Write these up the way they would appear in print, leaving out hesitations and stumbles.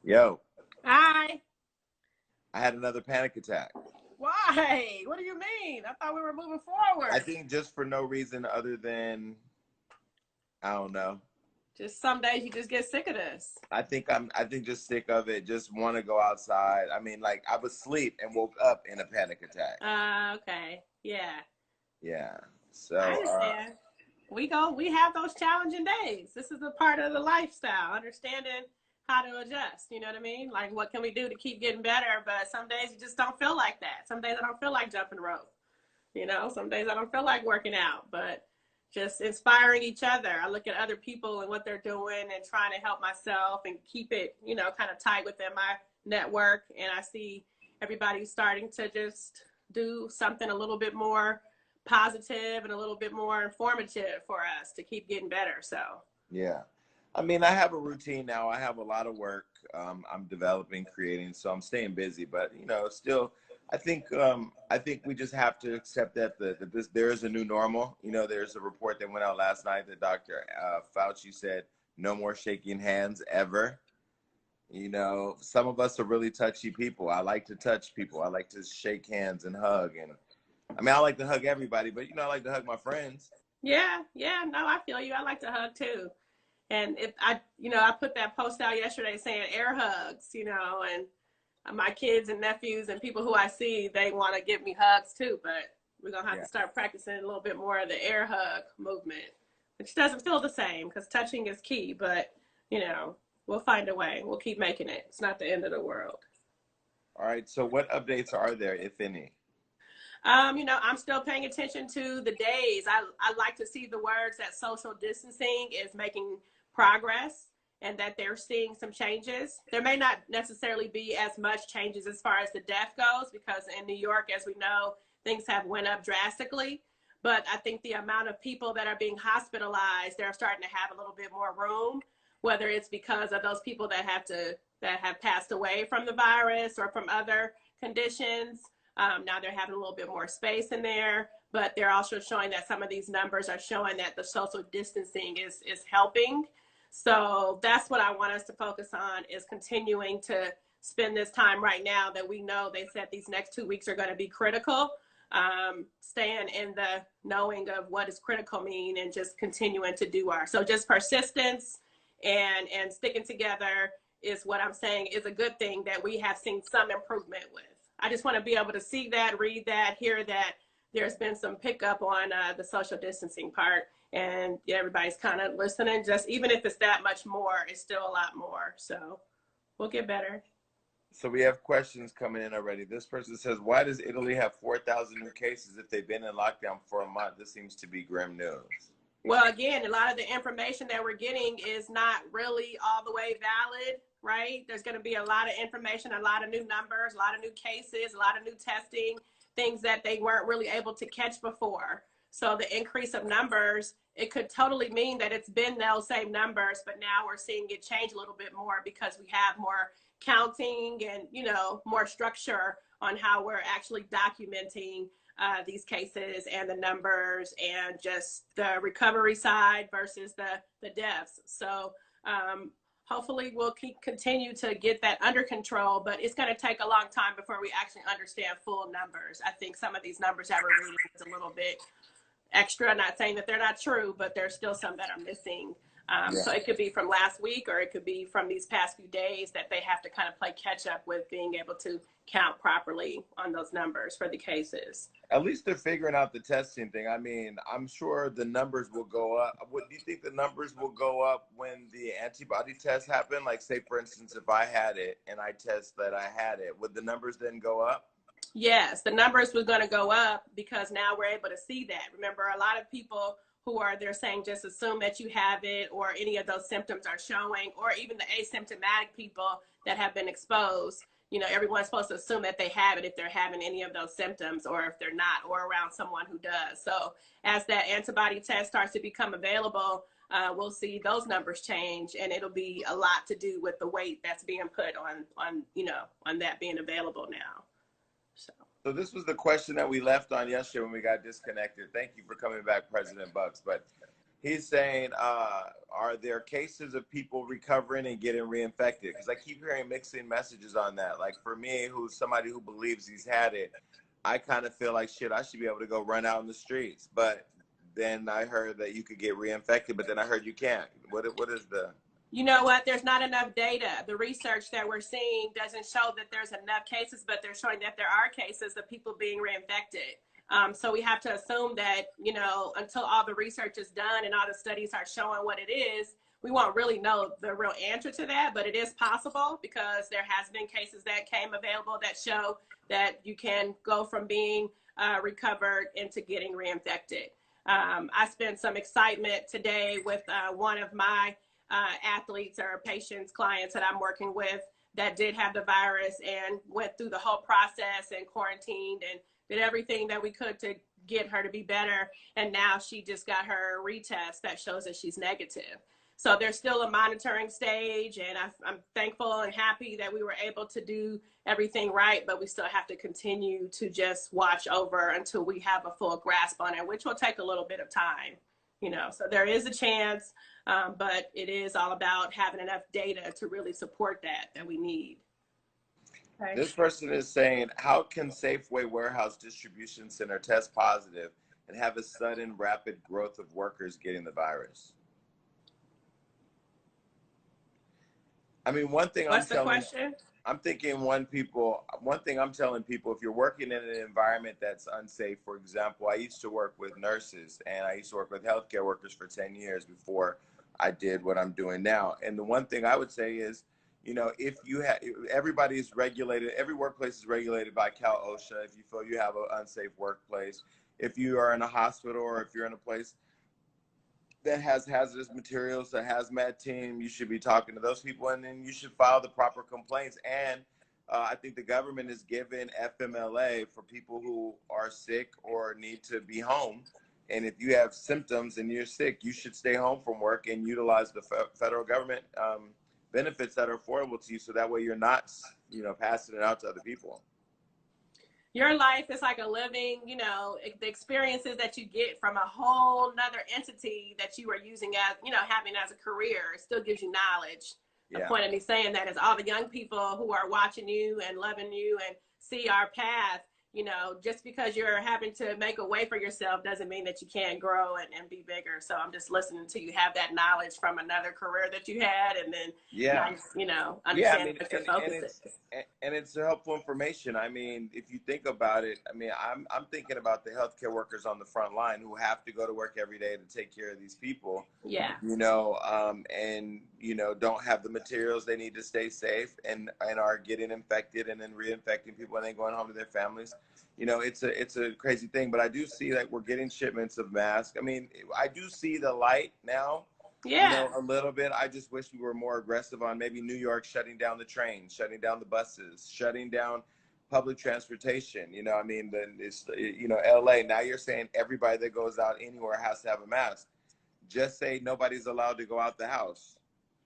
Yo, Hi. I had another panic attack. Why? What do you mean? I thought we were moving I forward. think just for no reason other than, I don't know. Just some days you just get sick of this. I think just sick of it. Just want to go outside. I mean, like I was asleep and woke up in a panic attack. Okay. Yeah. Yeah. I So, understand. We have those challenging days. This is a part of the lifestyle, understanding how to adjust. You know what I mean? Like, what can we do to keep getting better? But some days you just don't feel like that. Some days I don't feel like jumping rope. Some days I don't feel like working out, but just inspiring each other. I look at other people and what they're doing and trying to help myself and keep it, kind of tight within my network. And I see everybody starting to just do something a little bit more positive and a little bit more informative for us to keep getting better. So, yeah. I mean, I have a routine now. I have a lot of work I'm developing, creating, so I'm staying busy. But still, I think we just have to accept that there is a new normal. There's a report that went out last night that Dr. Fauci said no more shaking hands ever. Some of us are really touchy people. I like to touch people. I like to shake hands and hug. And I mean, I like to hug everybody, but I like to hug my friends. yeah, yeah, no, I feel you. I like to hug too. And if I put that post out yesterday saying air hugs, and my kids and nephews and people who I see, they want to give me hugs too, but we're going to have Yeah. to start practicing a little bit more of the air hug movement, which doesn't feel the same because touching is key, but, we'll find a way. We'll keep making it. It's not the end of the world. All right. So what updates are there, if any? I'm still paying attention to the days. I like to see the words that social distancing is making progress and that they're seeing some changes. There may not necessarily be as much changes as far as the death goes because in New York, as we know, things have went up drastically. But I think the amount of people that are being hospitalized, they're starting to have a little bit more room, whether it's because of those people that have passed away from the virus or from other conditions. Now they're having a little bit more space in there, but they're also showing that some of these numbers are showing that the social distancing is helping. So that's what I want us to focus on is continuing to spend this time right now that we know they said these next 2 weeks are going to be critical. Staying in the knowing of what does critical mean and just continuing to do so just persistence and sticking together is what I'm saying is a good thing that we have seen some improvement with. I just want to be able to see that, read that, hear that there's been some pickup on the social distancing part. And everybody's kind of listening. Just even if it's that much more, it's still a lot more. So we'll get better. So we have questions coming in already. This person says, why does Italy have 4,000 new cases if they've been in lockdown for a month? This seems to be grim news. Well, again, a lot of the information that we're getting is not really all the way valid, right? There's going to be a lot of information, a lot of new numbers, a lot of new cases, a lot of new testing, things that they weren't really able to catch before. So the increase of numbers, it could totally mean that it's been those same numbers, but now we're seeing it change a little bit more because we have more counting and, more structure on how we're actually documenting these cases and the numbers and just the recovery side versus the deaths. So hopefully we'll continue to get that under control, but it's going to take a long time before we actually understand full numbers. I think some of these numbers that we're reading is a little bit extra, not saying that they're not true, but there's still some that are missing. So it could be from last week or it could be from these past few days that they have to kind of play catch up with being able to count properly on those numbers for the cases. At least they're figuring out the testing thing. I mean, I'm sure the numbers will go up. What do you think the numbers will go up when the antibody tests happen? Like, say, for instance, if I had it and I test that I had it, would the numbers then go up? Yes, the numbers were going to go up because now we're able to see that. Remember, a lot of people they're saying just assume that you have it or any of those symptoms are showing, or even the asymptomatic people that have been exposed. Everyone's supposed to assume that they have it if they're having any of those symptoms or if they're not, or around someone who does. So as that antibody test starts to become available, we'll see those numbers change, and it'll be a lot to do with the weight that's being put on that being available now. So this was the question that we left on yesterday when we got disconnected. Thank you for coming back, President Bucks. But He's saying, are there cases of people recovering and getting reinfected? Because I keep hearing mixing messages on that. Like for me, who's somebody who believes he's had it, I kind of feel like, shit, I should be able to go run out in the streets. But then I heard that you could get reinfected, but then I heard you can't. What is the... You know what? There's not enough data. The research that we're seeing doesn't show that there's enough cases, but they're showing that there are cases of people being reinfected. So we have to assume that, you know, until all the research is done and all the studies are showing what it is, we won't really know the real answer to that, but it is possible because there has been cases that came available that show that you can go from being recovered into getting reinfected. I spent some excitement today with one of my athletes or patients, clients that I'm working with that did have the virus and went through the whole process and quarantined and did everything that we could to get her to be better. And now she just got her retest that shows that she's negative. So there's still a monitoring stage, and I'm thankful and happy that we were able to do everything right, but we still have to continue to just watch over until we have a full grasp on it, which will take a little bit of time, you know. So there is a chance, but it is all about having enough data to really support that we need. Okay. This person is saying, how can Safeway Warehouse Distribution Center test positive and have a sudden rapid growth of workers getting the virus? I mean, one thing What's the question? I'm thinking one thing I'm telling people, if you're working in an environment that's unsafe, for example, I used to work with nurses and I used to work with healthcare workers for 10 years before I did what I'm doing now. And the one thing I would say is, you know, if you have, everybody is regulated, every workplace is regulated by Cal OSHA. If you feel you have an unsafe workplace, if you are in a hospital or if you're in a place that has hazardous materials, a hazmat team, you should be talking to those people, and then you should file the proper complaints. And I think the government is giving FMLA for people who are sick or need to be home. And if you have symptoms and you're sick, you should stay home from work and utilize the federal government benefits that are affordable to you, so that way you're not, you know, passing it out to other people. Your life is like a living, you know, the experiences that you get from a whole nother entity that you are using as, you know, having as a career. It still gives you knowledge. Yeah. The point of me saying that is all the young people who are watching you and loving you and see our path, you know, just because you're having to make a way for yourself doesn't mean that you can't grow and be bigger. So I'm just listening to you have that knowledge from another career that you had, and then, nice, you know, understand what your focus is. And it's helpful information. I mean, if you think about it, I mean, I'm thinking about the healthcare workers on the front line who have to go to work every day to take care of these people. Yeah. You know, and, you know, don't have the materials they need to stay safe and are getting infected and then reinfecting people and then going home to their families. You know, it's a crazy thing, but I do see that we're getting shipments of masks. I mean, I do see the light now. Yeah. You know, a little bit. I just wish we were more aggressive on maybe New York shutting down the trains, shutting down the buses, shutting down public transportation. You know, I mean, then it's, you know, LA. Now you're saying everybody that goes out anywhere has to have a mask. Just say nobody's allowed to go out the house.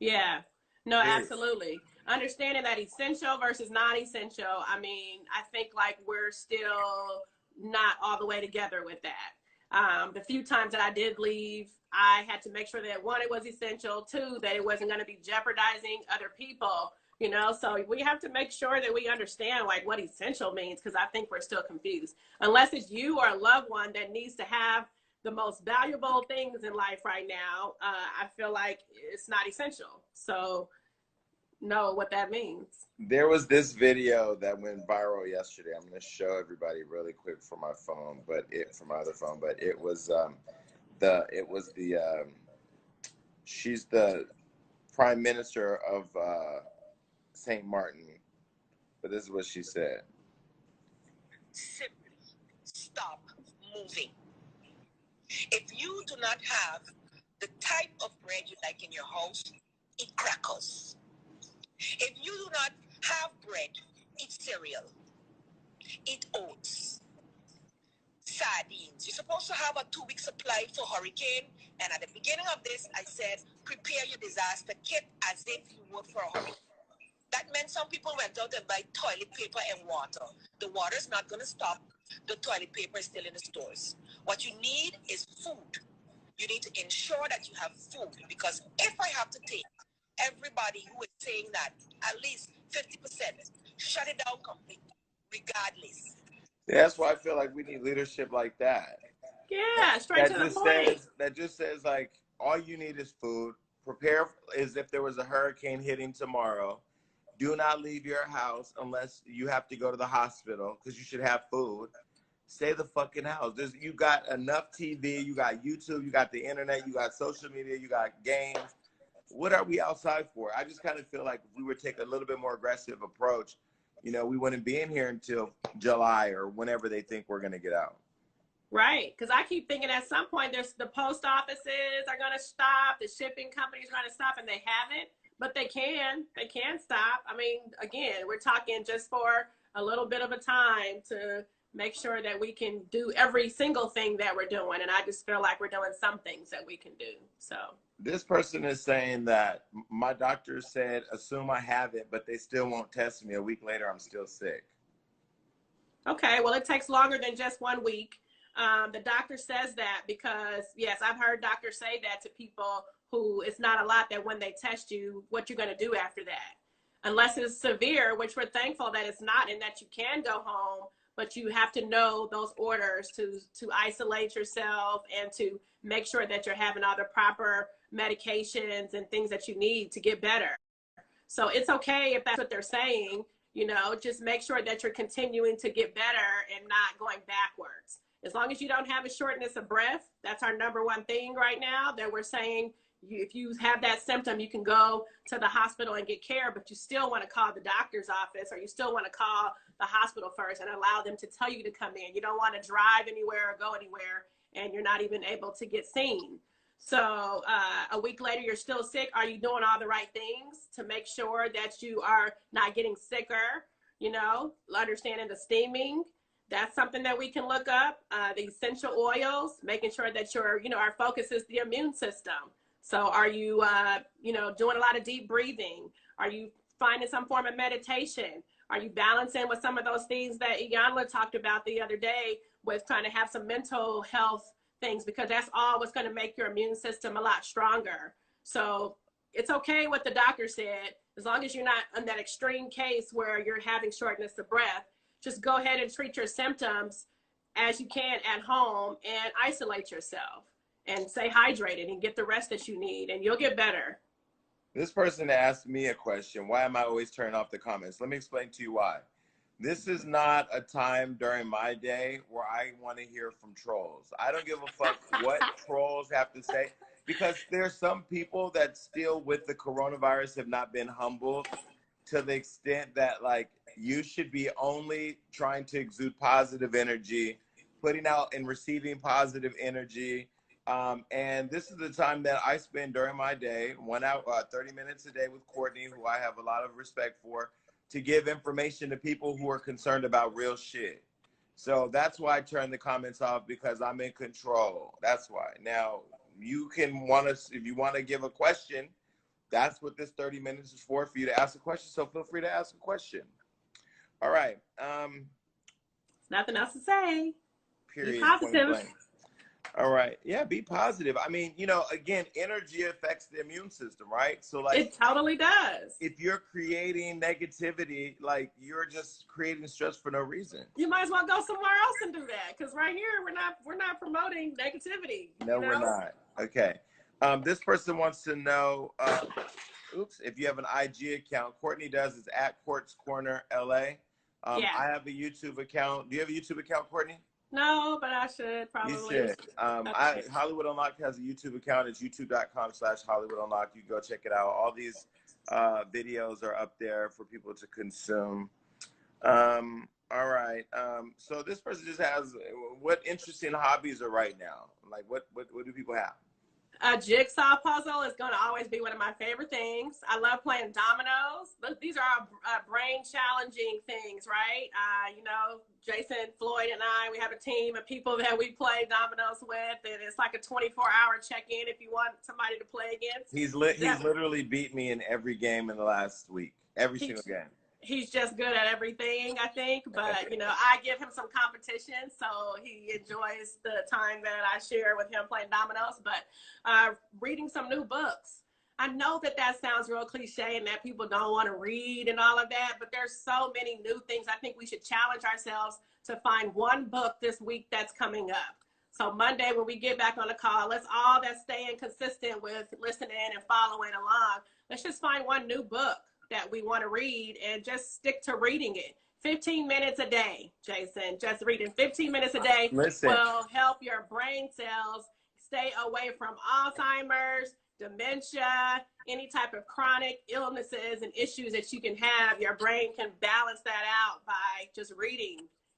Yeah. No, absolutely. Understanding that essential versus non-essential, I mean, I think like we're still not all the way together with that. The few times that I did leave, I had to make sure that one, it was essential, two, that it wasn't going to be jeopardizing other people, you know, so we have to make sure that we understand like what essential means, because I think we're still confused. Unless it's you or a loved one that needs to have the most valuable things in life right now, I feel like it's not essential. So know what that means. There was this video that went viral yesterday. I'm going to show everybody really quick from my phone, from my other phone, but it was she's the prime minister of St. Martin, but this is what she said. Simply stop moving. If you do not have the type of bread you like in your house, eat crackers. If you do not have bread, eat cereal, eat oats, sardines. You're supposed to have a 2-week supply for hurricane. And at the beginning of this, I said, prepare your disaster kit as if you would for a hurricane. That meant some people went out and buy toilet paper and water. The water is not going to stop. The toilet paper is still in the stores. What you need is food. You need to ensure that you have food, because if I have to take everybody who is saying that at least 50%, shut it down completely, regardless. Yeah, that's why I feel like we need leadership like that. Yeah, straight to the point. That just says like all you need is food. Prepare as if there was a hurricane hitting tomorrow. Do not leave your house unless you have to go to the hospital because you should have food. Stay the fucking house. You got enough TV, you got YouTube, you got the internet, you got social media, you got games. What are we outside for? I just kind of feel like if we would take a little bit more aggressive approach, you know, we wouldn't be in here until July or whenever they think we're going to get out. Right, because I keep thinking at some point there's the post offices are going to stop, the shipping companies are going to stop, and they haven't, but they can stop. I mean, again, we're talking just for a little bit of a time to make sure that we can do every single thing that we're doing, and I just feel like we're doing some things that we can do. So this person is saying that my doctor said, assume I have it, but they still won't test me. A week later, I'm still sick. Okay, well, it takes longer than just 1 week. The doctor says that because, yes, I've heard doctors say that to people who it's not a lot that when they test you, what you're going to do after that. Unless it's severe, which we're thankful that it's not and that you can go home, but you have to know those orders to isolate yourself and to make sure that you're having all the proper medications and things that you need to get better. So it's okay if that's what they're saying, you know, just make sure that you're continuing to get better and not going backwards. As long as you don't have a shortness of breath, that's our number one thing right now that we're saying. If you have that symptom, you can go to the hospital and get care, but you still want to call the doctor's office or you still want to call the hospital first and allow them to tell you to come in. You don't want to drive anywhere or go anywhere and you're not even able to get seen. So a week later, you're still sick. Are you doing all the right things to make sure that you are not getting sicker? You know, understanding the steaming. That's something that we can look up. The essential oils, making sure that you're, you know, our focus is the immune system. So are you, you know, doing a lot of deep breathing? Are you finding some form of meditation? Are you balancing with some of those things that Iyanla talked about the other day with trying to have some mental health things, because that's all what's going to make your immune system a lot stronger. So it's okay what the doctor said, as long as you're not in that extreme case where you're having shortness of breath. Just go ahead and treat your symptoms as you can at home and isolate yourself and stay hydrated and get the rest that you need and you'll get better. This person asked me a question. Why am I always turning off the comments? Let me explain to you why. This is not a time during my day where I want to hear from trolls. I don't give a fuck what trolls have to say, because there's some people that still with the coronavirus have not been humbled to the extent that like you should be only trying to exude positive energy, putting out and receiving positive energy. And this is the time that I spend during my day, 1 hour, 30 minutes a day with Courtney, who I have a lot of respect for, to give information to people who are concerned about real shit. So that's why I turn the comments off, because I'm in control. That's why. Now, you can want to, if you want to give a question, that's what this 30 minutes is for you to ask a question. So feel free to ask a question. All right. Nothing else to say. Period. Be positive. All right. Yeah, be positive. I mean, you know, again, energy affects the immune system, right? So like it totally does. If you're creating negativity, like you're just creating stress for no reason. You might as well go somewhere else and do that, because right here we're not promoting negativity. No, we're not. Okay. This person wants to know, if you have an IG account. Courtney does. It's at Quartz Corner LA. Yeah. I have a YouTube account. Do you have a YouTube account, Courtney? No, but I should probably. You should. Okay. Hollywood Unlocked has a YouTube account. It's youtube.com/Hollywood Unlocked. You go check it out. All these videos are up there for people to consume. All right. So this person just has, what interesting hobbies are right now? Like what do people have? A jigsaw puzzle is going to always be one of my favorite things. I love playing dominoes. These are our brain challenging things, right? You know, Jason, Floyd, and I, we have a team of people that we play dominoes with, and it's like a 24-hour check-in if you want somebody to play against. He's literally beat me in every game in the last week. Every single game. he's just good at everything, I think. But, you know, I give him some competition, so he enjoys the time that I share with him playing dominoes. But reading some new books. I know that that sounds real cliche and that people don't want to read and all of that, but there's so many new things. I think we should challenge ourselves to find one book this week that's coming up. So Monday, when we get back on the call, let's all that's staying consistent with listening and following along. Let's just find one new book that we want to read and just stick to reading it. 15 minutes a day, Jason. Just reading 15 minutes a day will help your brain cells stay away from Alzheimer's, dementia, any type of chronic illnesses and issues that you can have. Your brain can balance that out by just reading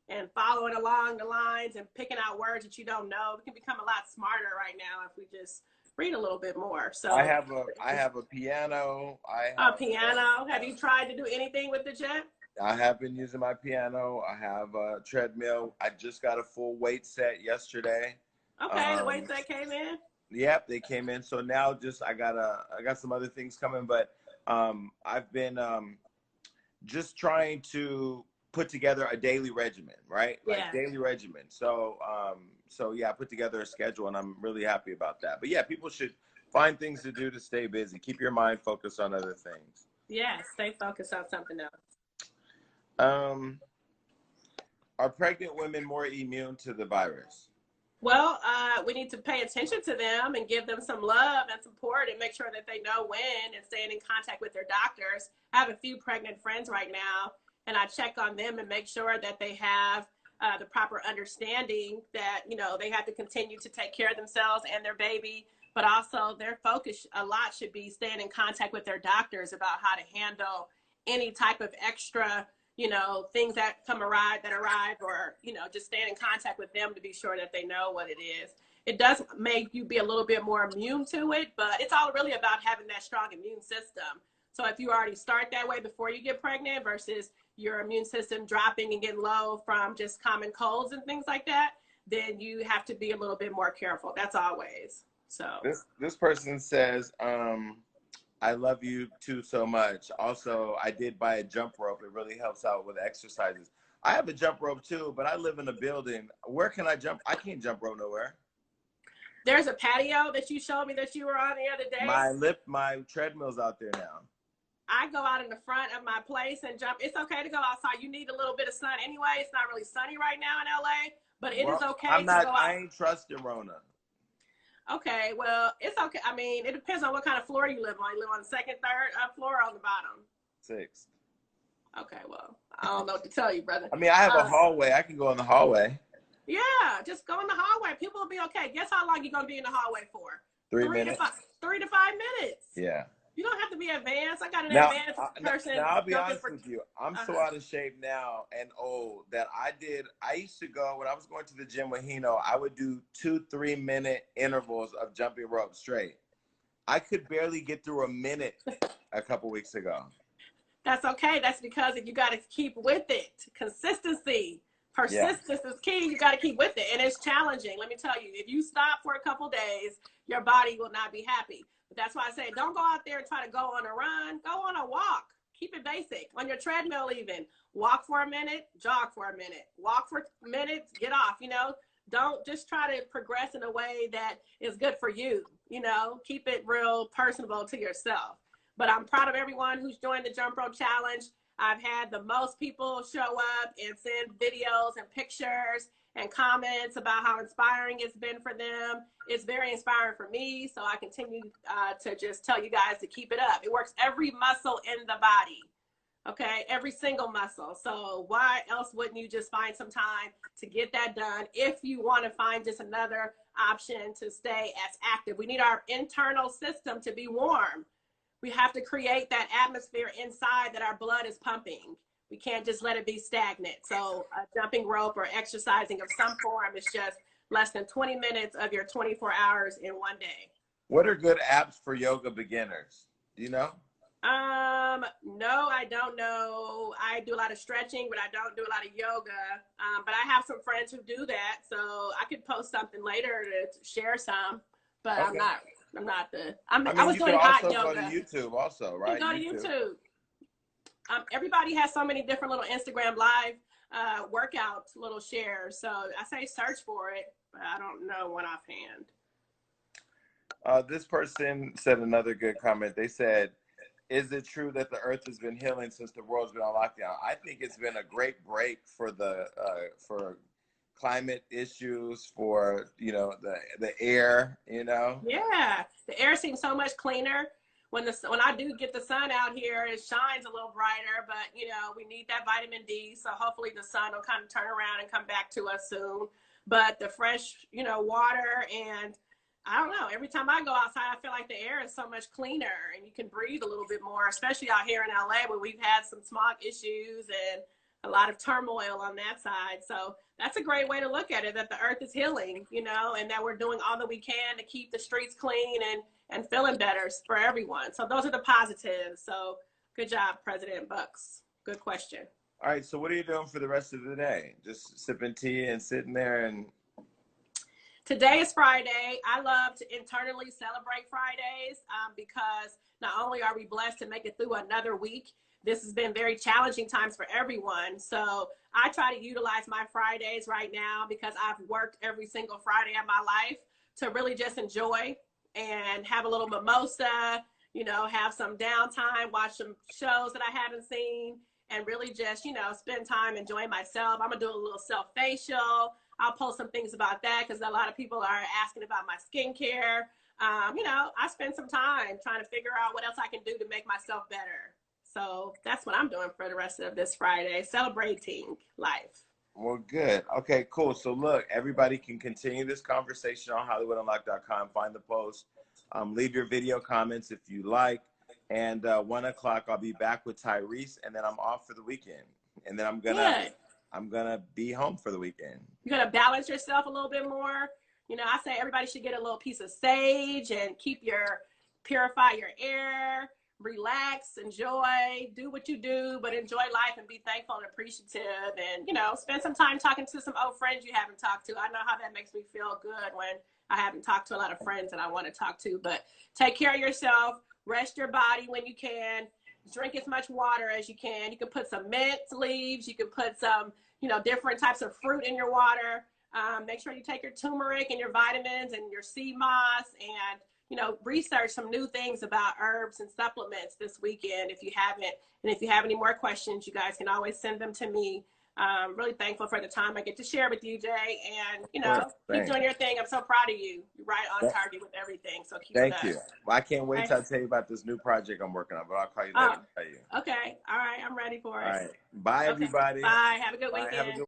and following along the lines and picking out words that you don't know. We can become a lot smarter right now if we just read a little bit more. So I have a piano. A piano. Have you tried to do anything with it yet? I have been using my piano. I have a treadmill. I just got a full weight set yesterday. Okay, the weight set came in. Yep, they came in. So now I got some other things coming, but I've been just trying to put together a daily regimen, right? Yeah. Like daily regimen. So yeah, I put together a schedule and I'm really happy about that. But yeah, people should find things to do to stay busy. Keep your mind focused on other things. Yeah, stay focused on something else. Are pregnant women more immune to the virus? Well, we need to pay attention to them and give them some love and support and make sure that they know when and staying in contact with their doctors. I have a few pregnant friends right now, and I check on them and make sure that they have the proper understanding that, you know, they have to continue to take care of themselves and their baby, but also their focus a lot should be staying in contact with their doctors about how to handle any type of extra, you know, things that arrive, or, you know, just staying in contact with them to be sure that they know what it is. It does make you be a little bit more immune to it, but it's all really about having that strong immune system. So if you already start that way before you get pregnant versus your immune system dropping and getting low from just common colds and things like that, then you have to be a little bit more careful. That's always. So this person says, I love you too so much. Also, I did buy a jump rope. It really helps out with exercises. I have a jump rope too, but I live in a building. Where can I jump? I can't jump rope nowhere. There's a patio that you showed me that you were on the other day. My treadmill's out there now. I go out in the front of my place and jump. It's okay to go outside. You need a little bit of sun anyway. It's not really sunny right now in LA, but it is okay to go out. I ain't trusting Rona. Okay, well, it's okay. I mean, it depends on what kind of floor you live on. You live on the second, third floor, or on the bottom? Sixth. Okay, well, I don't know what to tell you, brother. I mean, I have a hallway. I can go in the hallway. Yeah, just go in the hallway. People will be okay. Guess how long you're going to be in the hallway for? 3 minutes. 3 to 5 minutes. Yeah. You don't have to be advanced. I got an advanced person. Now, I'll be honest with you. I'm so out of shape now and old that I used to go, when I was going to the gym with Hino, I would do 2-3 minute intervals of jumping rope straight. I could barely get through a minute a couple weeks ago. That's okay. That's because you got to keep with it. Consistency. Persistence is key. You got to keep with it. And it's challenging. Let me tell you, if you stop for a couple days, your body will not be happy. But that's why I say, don't go out there and try to go on a run. Go on a walk. Keep it basic. On your treadmill even. Walk for a minute, jog for a minute. Walk for minutes, get off, you know. Don't just try to progress in a way that is good for you, you know. Keep it real personable to yourself. But I'm proud of everyone who's joined the Jump Rope Challenge. I've had the most people show up and send videos and pictures and comments about how inspiring it's been for them. It's very inspiring for me, so I continue to just tell you guys to keep it up. It works every muscle in the body, okay? Every single muscle. So why else wouldn't you just find some time to get that done if you want to find just another option to stay as active? We need our internal system to be warm. We have to create that atmosphere inside that our blood is pumping. We can't just let it be stagnant. So jumping rope or exercising of some form is just less than 20 minutes of your 24 hours in one day. What are good apps for yoga beginners? Do you know? No, I don't know. I do a lot of stretching, but I don't do a lot of yoga. But I have some friends who do that. So I could post something later to share some, but okay. I was doing hot yoga. Go to YouTube also, right? You can go to YouTube. everybody has so many different little Instagram live workout little shares. So I say search for it, but I don't know one offhand. This person said another good comment. They said, is it true that the earth has been healing since the world's been on lockdown? I think it's been a great break for the for climate issues, for the air. Yeah, the air seems so much cleaner when I do get the sun out here. It shines a little brighter, but we need that vitamin D. So hopefully the sun will kind of turn around and come back to us soon. But the fresh water, and I don't know, every time I go outside, I feel like the air is so much cleaner and you can breathe a little bit more, especially out here in LA where we've had some smog issues and a lot of turmoil on that side. So that's a great way to look at it, that the earth is healing, and that we're doing all that we can to keep the streets clean and feeling better for everyone. So those are the positives. So good job, President Bucks. Good question. All right. So what are you doing for the rest of the day? Just sipping tea and sitting there and... Today is Friday. I love to internally celebrate Fridays because not only are we blessed to make it through another week, this has been very challenging times for everyone. So I try to utilize my Fridays right now, because I've worked every single Friday of my life, to really just enjoy and have a little mimosa, have some downtime, watch some shows that I haven't seen, and really just, spend time enjoying myself. I'm going to do a little self-facial. I'll post some things about that because a lot of people are asking about my skincare. I spend some time trying to figure out what else I can do to make myself better. So that's what I'm doing for the rest of this Friday, celebrating life. Well, good. Okay, cool. So look, everybody can continue this conversation on HollywoodUnlocked.com. Find the post. Leave your video comments if you like. And 1 o'clock, I'll be back with Tyrese, and then I'm off for the weekend. And then I'm gonna be home for the weekend. You're gonna balance yourself a little bit more. I say everybody should get a little piece of sage and purify your air, relax, enjoy, do what you do, but enjoy life and be thankful and appreciative, and spend some time talking to some old friends you haven't talked to. I know how that makes me feel good when I haven't talked to a lot of friends that I want to talk to. But take care of yourself, rest your body when you can, drink as much water as you can. You can put some mint leaves, you can put some different types of fruit in your water. Make sure you take your turmeric and your vitamins and your sea moss, and research some new things about herbs and supplements this weekend if you haven't. And if you have any more questions, you guys can always send them to me. Really thankful for the time I get to share with you, Jay. And, keep doing your thing. I'm so proud of you. You're right on target with everything. So keep it up. Thank you. Well, I can't wait till I tell you about this new project I'm working on, but I'll call you later to tell you. Okay. All right. I'm ready for it. All right. Bye, everybody. Bye. Have a good weekend.